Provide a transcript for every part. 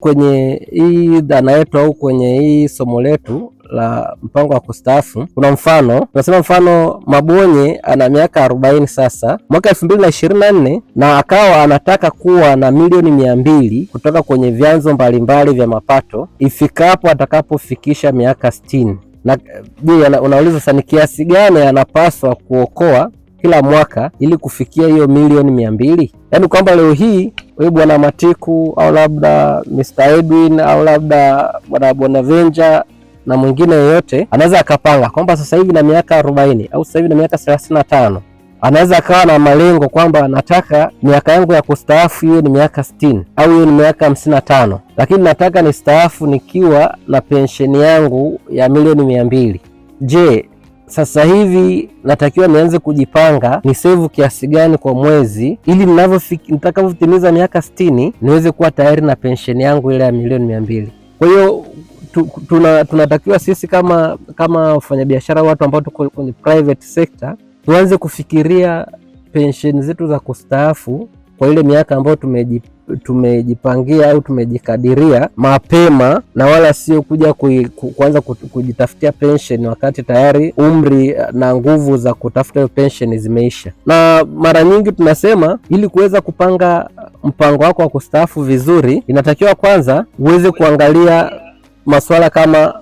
Kwenye hii dhana yetu au kwenye hii somo letu la mpango wa kustaafu, kuna tunasema mfano Mabonye ana miaka 40 sasa, mwaka 2024 na akawa anataka kuwa na milioni 200 kutoka kwenye vyanzo mbalimbali vya mapato ifikapo atakapofikisha miaka 60. Na je, unauliza sasa ni kiasi gani anapaswa kuokoa kila mwaka ili kufikia hiyo milioni 200? Yaani kwamba leo hii wewe Bwana Matiku au labda Mr. Edwin au labda Bwana Bonaventure na mwingine yeyote anaweza akapanga kwamba sasa hivi na miaka 40 au sasa hivi na miaka 35, anaweza akawa na malengo kwamba anataka miaka yangu ya kustaafu hiyo ni miaka 60 au hiyo ni miaka 55, lakini nataka nistaafu nikiwa na pensheni yangu ya milioni 200. Je, sasa hivi natakiwa nianze kujipanga ni save kiasi gani kwa mwezi ili nitakapotimiza miaka 60 niweze kuwa tayari na pensheni yangu ile ya milioni 200. Kwa hiyo tunatakiwa sisi kama wafanyabiashara, watu ambao tuko kwenye private sector, tuanze kufikiria pensheni zetu za kustaafu kwa ile miaka ambayo tumejipangia au tumejikadiria mapema, na wala sio kuja kuanza kujitafutia pensheni wakati tayari umri na nguvu za kutafuta hiyo pensheni zimeisha. Na mara nyingi tunasema ili kuweza kupanga mpango wako wa kustaafu vizuri, inatakiwa kwanza uweze kuangalia masuala kama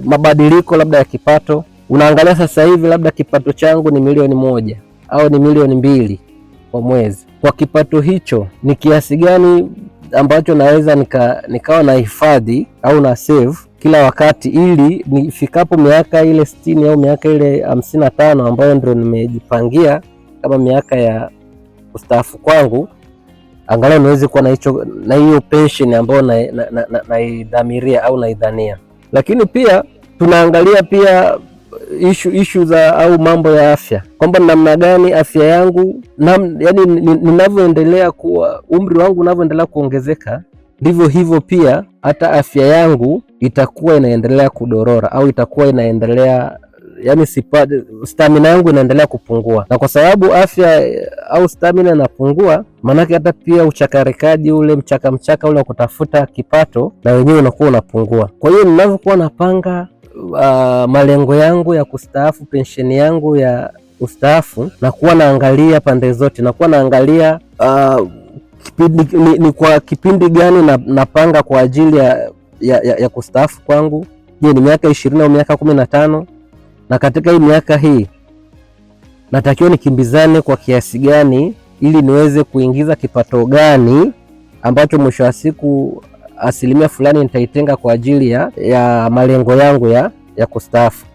mabadiliko labda ya kipato. Unaangalia sasa hivi labda kipato changu ni milioni 1 au ni milioni 2 kwa mwezi. Kwa kipato hicho ni kiasi gani ambacho naweza nikawa na hifadhi au na save kila wakati, ili nifikapo miaka ile 60 au miaka ile 55 ambayo ndio nimejipangia kama miaka ya kustaafu kwangu, angalau niweze kuwa na hiyo pension ambayo naidhamiria au naidhania. Lakini pia tunaangalia pia issue za au mambo ya afya, kwamba namna gani afya yangu yani ninavyoendelea kuwa umri wangu unavyoendelea kuongezeka, ndivyo hivyo pia hata afya yangu itakuwa inaendelea kudorora au itakuwa inaendelea, yani stamina yangu inaendelea kupungua. Na kwa sababu afya au stamina inapungua, maanake hata pia uchakarikaji ule mchaka ule wa kutafuta kipato na wenyewe unakuwa unapungua. Kwa hiyo ninavyokuwa napanga malengo yangu ya kustaafu, pensheni yangu ya kustaafu, na kuwa naangalia pande zote, na kuwa naangalia ni kwa kipindi gani napanga kwa ajili ya kustaafu kwangu. Je, ni miaka 20 au miaka 15? Na katika hii miaka hii natakiwa nikimbizane kwa kiasi gani ili niweze kuingiza kipato gani ambacho mwisho wa siku asilimia fulani nitaitenga kwa ajili ya malengo yangu ya kustaafu.